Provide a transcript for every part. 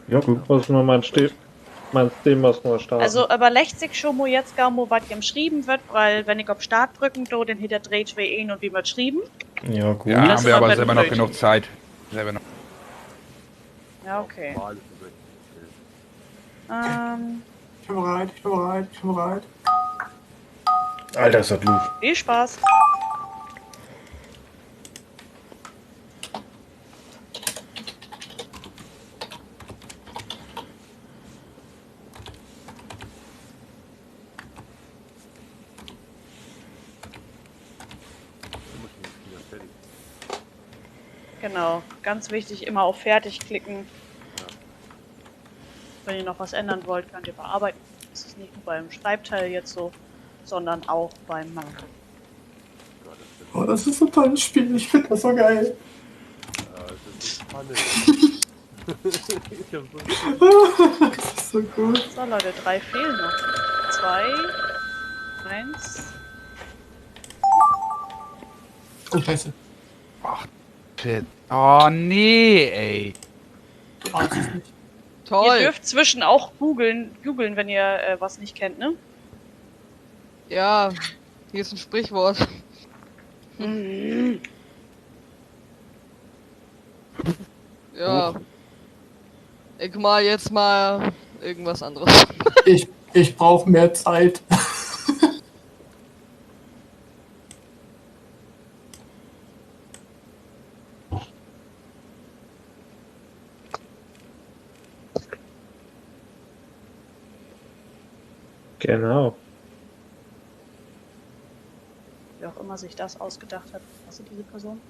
Ja, gut, muss nur mein Steam muss nur starten. Also überlegt sich schon mal jetzt gar mal, was geschrieben wird, weil wenn ich auf Start drücken do, dann hinter dreht wir ihn und wie wird geschrieben. Ja, gut. Ja, Das haben wir ist aber aber selber noch blöd. genug Zeit. Selber noch. Ja, okay. Ich bin bereit, ich bin bereit, ich bin bereit. Alter, ist das Luft. Viel Spaß. Genau, ganz wichtig, immer auf Fertig klicken. Wenn ihr noch was ändern wollt, könnt ihr bearbeiten. Das ist nicht nur beim Schreibteil jetzt so, sondern auch beim Machen. Oh, das ist so ein tolles Spiel, ich finde das so geil. Das ist spannend. Ich hab so Das ist so gut. So Leute, 3 fehlen noch. 2, 1. Oh, scheiße. Ach, shit. Oh, nee, ey. Du ahnst es nicht. Ihr Toll. dürft zwischen auch googeln, wenn ihr was nicht kennt, ne? Ja, hier ist ein Sprichwort. Ja. Ich mal jetzt mal irgendwas anderes. Ich brauche mehr Zeit. Genau. Wer auch immer sich das ausgedacht hat. Was ist diese Person?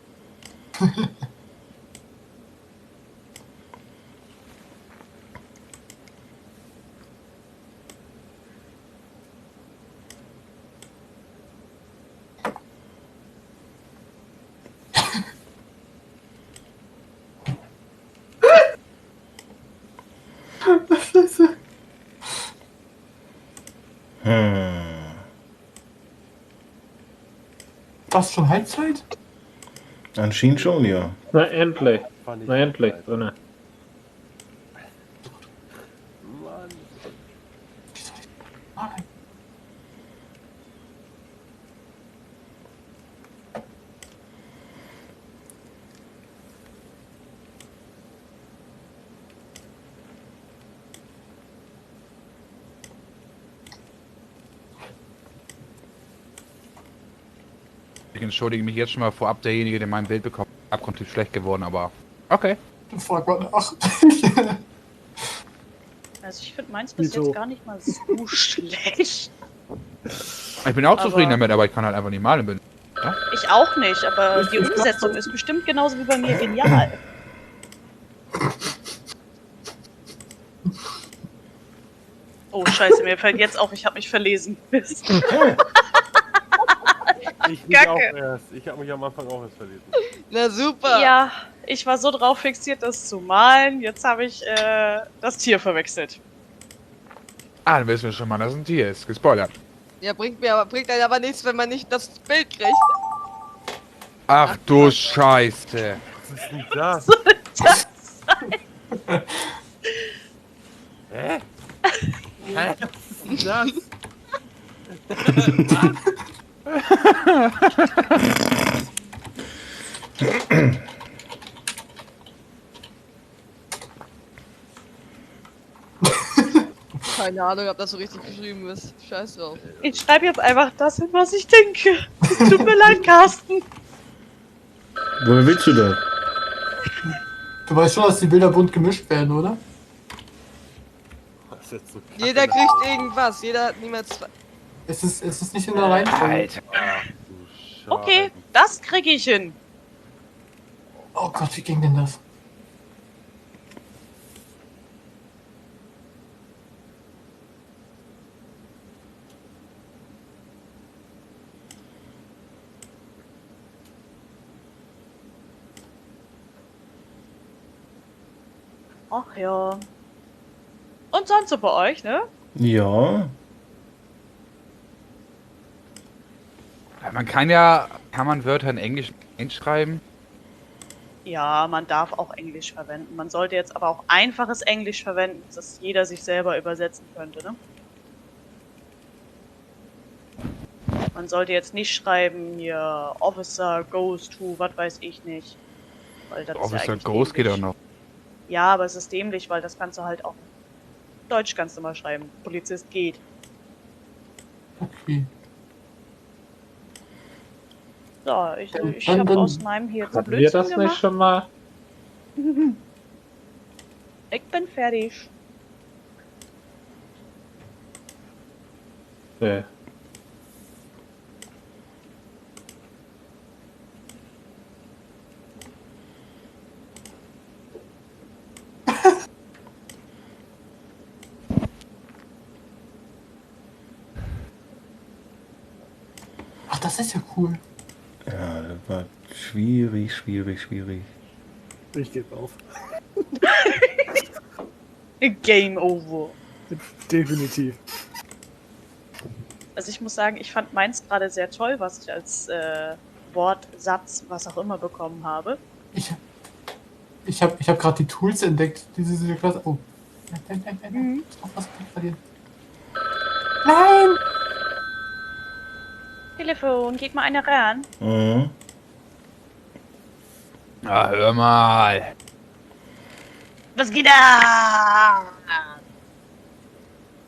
Scheiße. Was, schon Halbzeit? Anscheinend schon, ja. Na, endlich. fand ich Na, endlich. geil. Drinne. Mann. Nein. Ich entschuldige mich jetzt schon mal vorab, derjenige, der mein Bild bekommt. Abgrundtief schlecht geworden, aber okay. Frag mal nach. Also ich finde meins bis Wieso? jetzt gar nicht mal so schlecht. Ich bin auch Aber- zufrieden damit, aber ich kann halt einfach nicht malen. Ich auch nicht, aber die Umsetzung ist bestimmt genauso wie bei mir genial. Oh scheiße, mir fällt jetzt auf, ich habe mich verlesen. Mist. Ich mich Kacke. auch erst. Ich habe mich am Anfang auch erst verlesen. Na super. Ja, ich war so drauf fixiert, das zu malen. Jetzt habe ich das Tier verwechselt. Ah, dann wissen wir schon mal, dass ein Tier ist. Gespoilert. Ja, bringt einem aber nichts, wenn man nicht das Bild kriegt. Ach du Scheiße. Was ist denn das? Hä? Hä? Was ist denn das? Keine Ahnung, ob das so richtig geschrieben ist. Scheiß drauf. Ich schreibe jetzt einfach das hin, was ich denke. Tut mir leid, Carsten. Woher willst du das? Du weißt schon, dass die Bilder bunt gemischt werden, oder? Das ist jetzt so kacke. Jeder kriegt irgendwas. Jeder hat niemals zwei. Es ist nicht in der Reihenfolge. Alter. Ach du Scheiße. Okay, das kriege ich hin. Oh Gott, wie ging denn das? Ach ja. Und sonst so bei euch, ne? Ja. Kann man Wörter in Englisch einschreiben? Ja, man darf auch Englisch verwenden. Man sollte jetzt aber auch einfaches Englisch verwenden, dass jeder sich selber übersetzen könnte, ne? Man sollte jetzt nicht schreiben, hier, Officer goes to, was weiß ich nicht. Weil das ist ja Officer eigentlich Ghost geht auch dämlich. noch. Ja, aber es ist dämlich, weil das kannst du halt auch Deutsch kannst du mal schreiben. Polizist geht. Okay. So, ich Dann- habe dann- aus meinem hier jetzt Hatten wir Blödsinn das nicht gemacht. schon mal? Ich bin fertig. Nee. Ach, das ist ja cool. Ja, das war schwierig. Ich gebe auf. Game over. Definitiv. Also ich muss sagen, ich fand meins gerade sehr toll, was ich als Wort, Satz, was auch immer bekommen habe. Ich hab gerade die Tools entdeckt. Diese Klasse. Oh. Nein. Mhm. Ich darf was verlieren. Nein! Telefon, geht mal einer ran. Mhm. Ah, hör mal. Was geht da?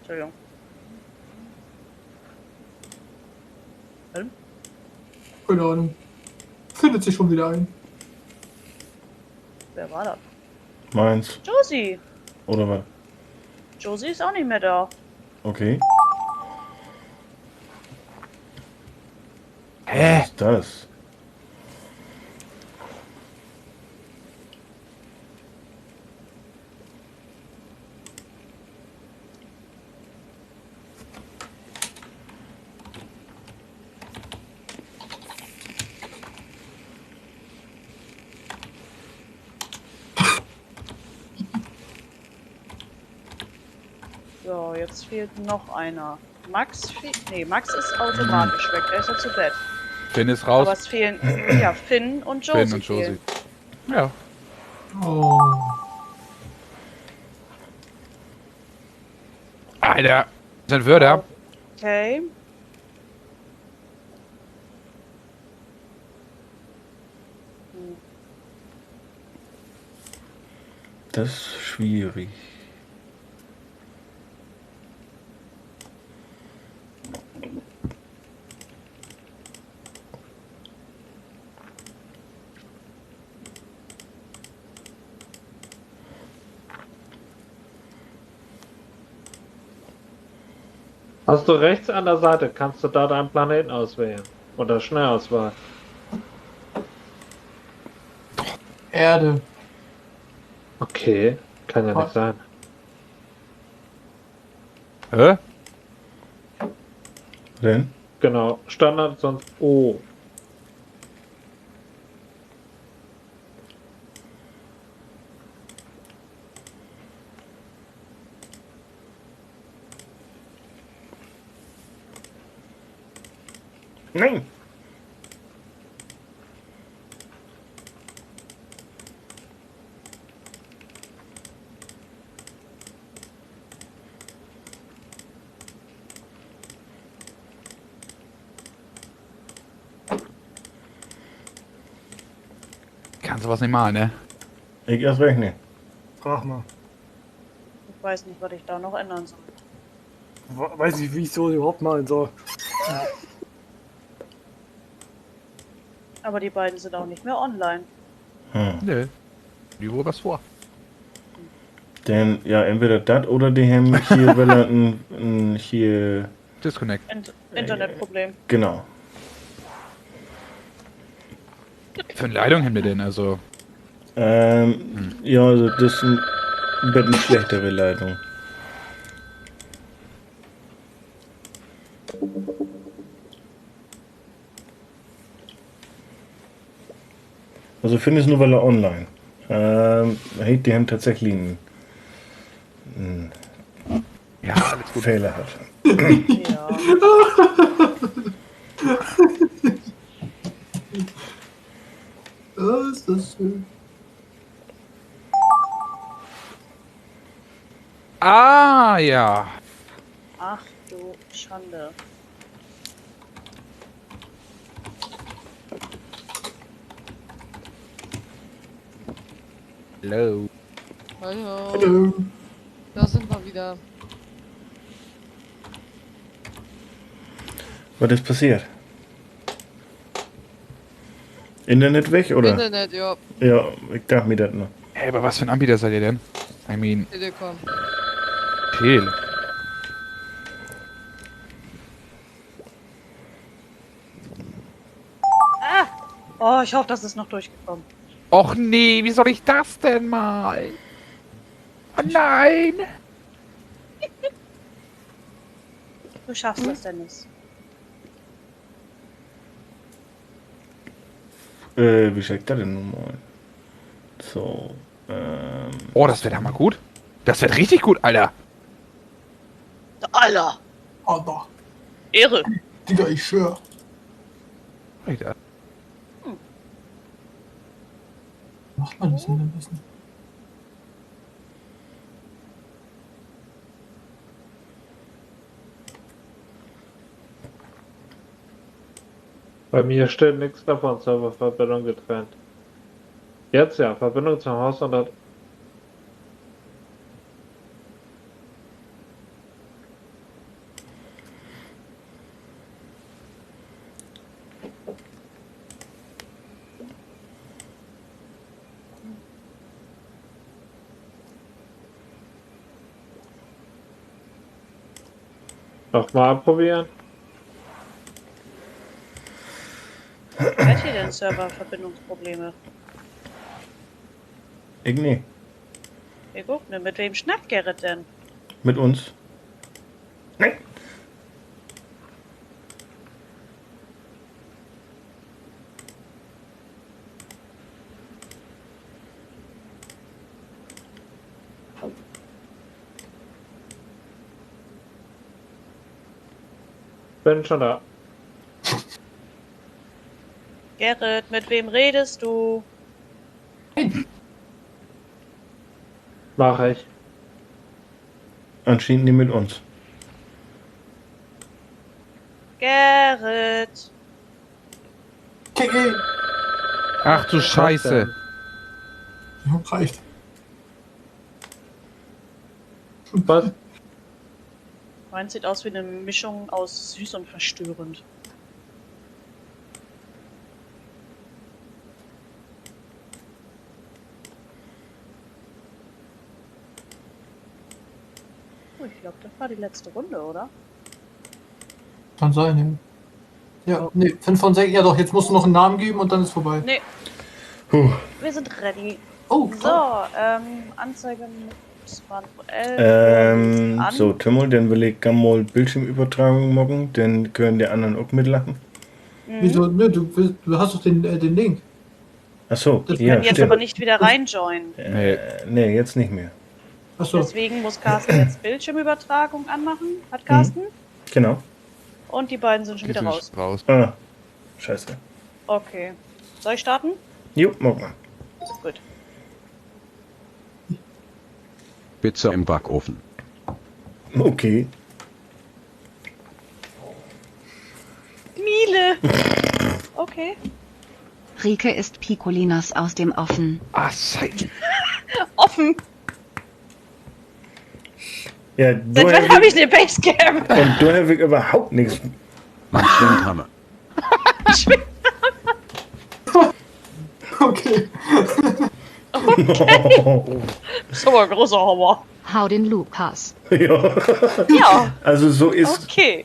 Entschuldigung. Keine Ahnung. Findet sich schon wieder ein. Wer war das? Meins. Josie. Oder was? Josie ist auch nicht mehr da. Okay. Hä? Was ist das? So, jetzt fehlt noch einer. Max fehlt. Nee, Max ist automatisch weg. Der ist ja zu Bett. Finn ist Aber raus. es fehlen ja Finn und Josie. Finn und Josie. fehlen. Ja. Oh. Alter. Sind Wörter. Okay. Das ist schwierig. Hast du rechts an der Seite, kannst du da deinen Planeten auswählen. Oder Schnell-Auswahl. Erde. Okay, kann ja nicht sein. Hä? Denn? Genau, Standard sonst O. Nein! Kannst du was nicht machen, ne? Ich erst recht nicht. Frag mal. Ich weiß nicht, was ich da noch ändern soll. Weiß nicht, wie ich so überhaupt malen soll. Aber die beiden sind auch nicht mehr online. Nö. Die wohl was vor. Denn, ja, entweder das oder die haben hier, weil er hier, Disconnect. Internetproblem. genau. Für eine Leitung haben wir denn? Also. Ja, also das ist ein bisschen schlechtere Leitung. Also finde ich nur, weil er online. Hey, die haben tatsächlich einen Ja, alles gut. Fehler hat. Ja. Oh, ist das schön. Ah, ja. Ach du Schande. Hallo. Hallo. Hallo. Da sind wir wieder. Was ist passiert? Internet weg, oder? Internet, ja. Ja, ich dachte mir das noch. Hey, aber was für ein Anbieter seid ihr denn? I mean, Telekom. chill. Oh, ich hoffe, das ist noch durchgekommen. Och nee, wie soll ich das denn mal? Oh nein! Du schaffst das, Dennis. Wie steckt das denn nun mal? So, Oh, das wird hammer gut. Das wird richtig gut, Alter. Alter! Alter. Ehre! Digga, ich schwör. Alter. Macht man das denn am besten? Bei mir steht nichts davon, Serververbindung getrennt. Jetzt ja, Verbindung zum Haus und das. Nochmal probieren. Wer hat hier denn Serververbindungsprobleme? ich nee. Wir gucken, mit wem schnackt Gerrit denn? Mit uns. Nee. Bin schon da. Gerrit, mit wem redest du? Mach ich. Anscheinend nicht mit uns. Gerrit! Kicke. Ach du Scheiße. Ja, reicht. Was? Meins sieht aus wie eine Mischung aus süß und verstörend. Oh, ich glaube, das war die letzte Runde, oder? Kann sein, ja. Ja, nee, 5 von 6. Ja doch, jetzt musst du noch einen Namen geben und dann ist vorbei. Nee, Puh. wir sind ready. Oh, So, Anzeige mit Manuel. An. So, Timmel, dann will ich gerne mal Bildschirmübertragung machen, dann können die anderen auch mitlachen. Wieso? Ne, du hast doch den Link. Achso, Das ja, Können jetzt stimmt. aber nicht wieder reinjoinen. Nee, jetzt nicht mehr. Achso. Deswegen muss Carsten jetzt Bildschirmübertragung anmachen. Hat Carsten? Genau. Und die beiden sind schon wieder raus. raus. Ah, scheiße. Okay. Soll ich starten? Jo, mach mal. Gut. Pizza im Backofen. Okay. Miele! Okay. Rike isst Picolinas aus dem Ofen. Ah, Scheiße. Offen! Ja, Seit du wann habe ich eine Basecam? und du habe ich überhaupt nichts. Mein Schwindhammer. Okay. So ein großer Hammer. Hau den Lukas. Ja. Ja, Also so ist. okay.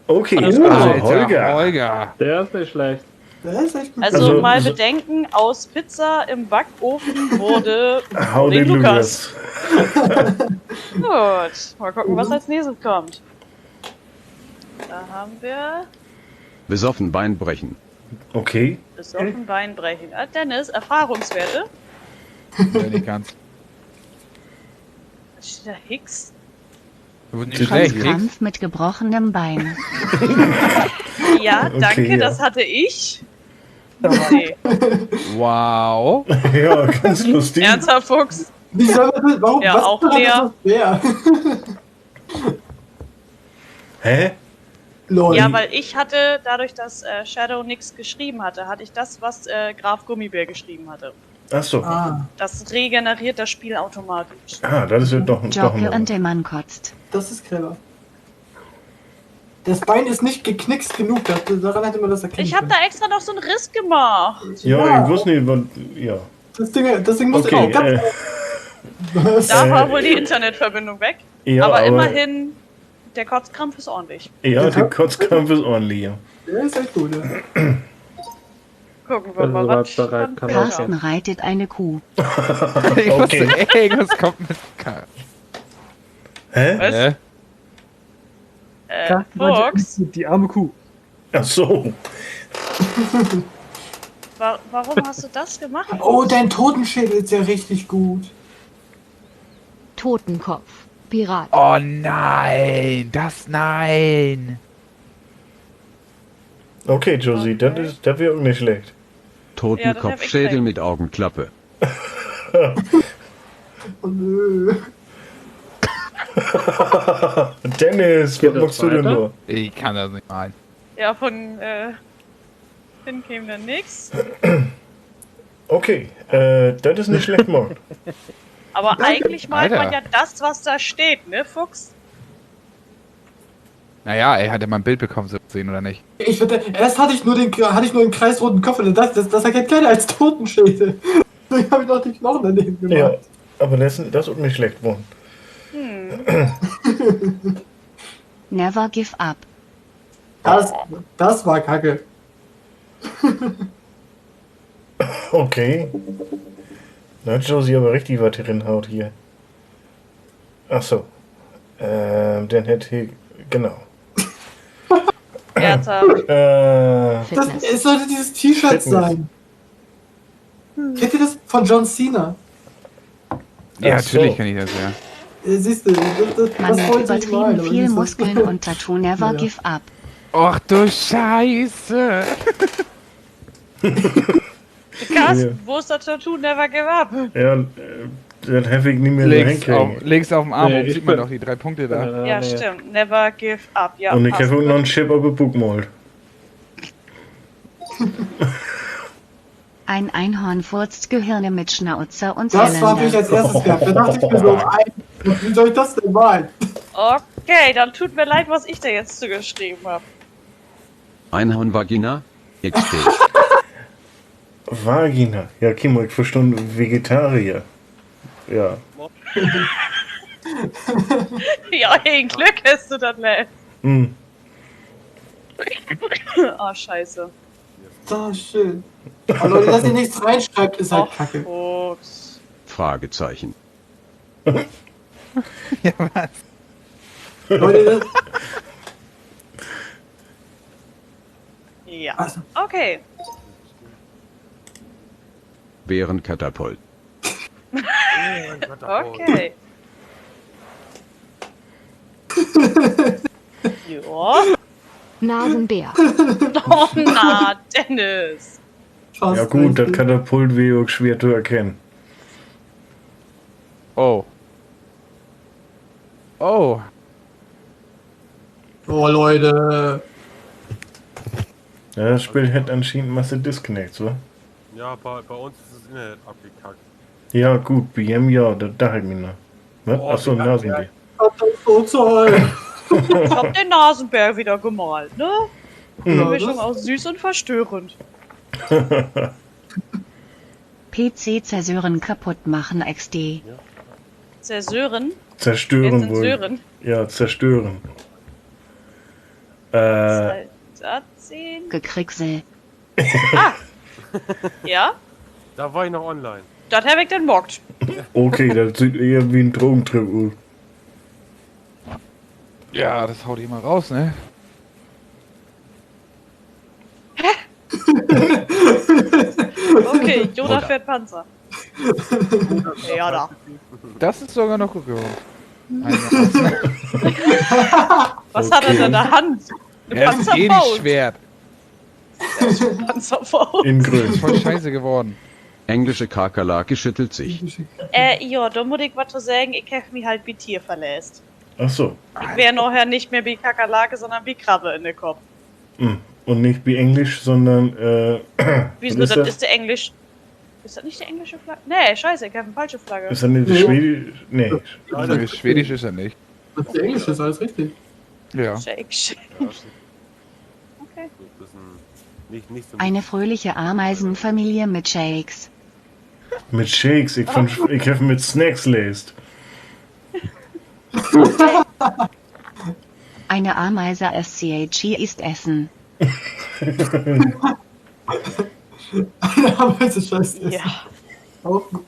Okay, Alles also klar. Holger. Der ist nicht schlecht. Der ist echt gut. Also, Also, mal so- bedenken, aus Pizza im Backofen wurde Hau den Lukas. Lukas. Gut, mal gucken, was als nächstes kommt. Da haben wir Besoffen Bein brechen. Okay. besoffen Bein brechen. Ah, Dennis, Erfahrungswerte. Wenn du kannst. Was steht da? Hicks? Du wirst nicht schlecht. Kampf mit gebrochenem Bein. Ja, Okay, danke, ja. das hatte ich. Nee. Wow. Ja, ganz lustig. Ernsthaft, Fuchs? Wie soll man das? Warum? Ja, was auch daran leer. ist das schwer? Hä? Lol. Ja, weil ich hatte, dadurch, dass Shadow nichts geschrieben hatte, hatte ich das, was Graf Gummibär geschrieben hatte. Achso. Ah, Das regeneriert das Spiel automatisch. Das ist ja doch Joker ein... und der Mann kotzt. das ist clever. Das Bein ist nicht geknickst genug, daran hätte man das erkennen Ich habe können. da extra noch so einen Riss gemacht. Ja, ich wusste nicht, was... Ja. Das Ding muss auch Okay, ganz... Da war wohl die Internetverbindung weg. ja, aber immerhin, der Kotzkrampf ist ordentlich. Ja, der Kotzkampf ist ordentlich, ja. Der ist echt gut, ja. Gucken wir Wenn mal, soweit was bereit dann kann kommt. Carsten reitet eine Kuh. Ich Okay. wusste, irgendwas kommt mit K. Hä? Was? Fuchs, Die arme Kuh. Ach so. warum hast du das gemacht? Oh, dein Totenschädel ist ja richtig gut. Totenkopf. Pirat. Oh nein, nein. Okay, Josie, das wäre auch nicht schlecht. Totenkopfschädel mit Augenklappe. Oh nö. Dennis, Geht was das machst du denn weiter? nur? Ich kann das nicht mal. Ja, von Finn käme dann nix. Okay, das ist nicht schlecht, Mann. Aber eigentlich meint man Alter. ja das, was da steht, ne, Fuchs? Naja, ey, hat er mal ein Bild bekommen, so sehen oder nicht? Ich finde, erst hatte ich nur den kreisroten Kopf und das erkennt keiner als Totenschädel. Deswegen habe ich noch die Knochen daneben gemacht. Ja, aber das ist auch nicht schlecht, Mann. Never give up. Das war kacke. Okay. Da hat Josie aber richtig was drin haut hier. Achso. Dann hätte ich... Genau. Ernsthaft. Das, es sollte dieses T-Shirt Fitness. sein. Kennt ihr das von John Cena? Ja, Ach so. natürlich kann ich das, ja. Siehst du, Man hat wollte ich übertrieben meinen, aber viel siehst du? Muskeln und Tattoo never Ja. give up. Och du Scheiße. Carsten, wo ist das Tattoo Never Give Up? Ja, das habe ich nicht mehr so hinkriegen. Links auf dem Arm Nee, oben ich sieht man bin- doch die 3 Punkte da. Ja, stimmt. Never Give Up. Ja, Und ich passt. habe auch noch einen Chip auf den Bug gemalt. Ein Einhorn furzt Gehirne mit Schnauzer und Das war ich Zylinder. als erstes gehabt. Da dachte ich mir so, wie soll ich das denn malen? Okay, dann tut mir leid, was ich da jetzt zugeschrieben habe. Einhornvagina. XD. Vagina. Ja, Kimo, ich verstand Vegetarier. Ja. Ja, ein Glück hast du das nicht. Hm. Ah, scheiße. So schön. Aber Leute, dass ihr nichts reinschreibt, ist halt kacke. Fuchs. Fragezeichen. Ja, was? Leute, das, Ja. also, Okay. Bärenkatapult. Okay. Ja. Nasenbär. Oh, na, Dennis. fast Ja gut, das richtig. Katapult wäre auch schwer zu erkennen. Oh. Oh. Oh, Leute. Ja, das Spiel hat anscheinend Masse Disconnects, wa? Ja, bei uns ist das Internet abgekackt. Ja gut, BM ja, das dachte ich mir noch. Was? Oh, Achso, die hat- Nasenbier. Das ist so toll. Ich hab den Nasenbär wieder gemalt, ne? Eine Ja, Mischung das- aus süß und verstörend. PC zersören kaputt machen XD. Zersören? Zerstören Jetzt wohl. Sören. Ja, zerstören. Salzarzen? Gekricksel. Ja? Da war ich noch online. Das hab ich dann mockt. Okay, das sieht eher wie ein Drogentrip aus. Ja, das haut immer raus, ne? Okay, Yoda Oder. fährt Panzer. Ja, da. Das ist sogar noch gut geworden. Was hat er denn in der Hand? Eine Ja, das ist eh nicht Panzerfaust. schwer. Panzerfaust. In Das ist grün. voll scheiße geworden. Englische Kakerlake schüttelt sich. Ja, da muss ich was zu sagen, ich habe mich halt wie Tier verlässt. Ach so. Ich wäre nachher nicht mehr wie Kakerlake, sondern wie Krabbe in der Kopf. Und nicht wie Englisch, sondern, Wieso, was das ist der Englisch... Ist das nicht die englische Flagge? Nee, scheiße, ich habe eine falsche Flagge. Ist das nicht die Schwedisch? Nee. Schwedisch ist er nicht. Das ist Englisch, ist alles richtig. Ja. Shake, shake. Ja, Okay. das ist nicht so Eine fröhliche Ameisenfamilie mit Shakes. Mit Shakes, ich habe mit Snacks lest. Eine Ameise SCHE ist Essen. Ja, aber es ist scheiße. Ja. Auch gut.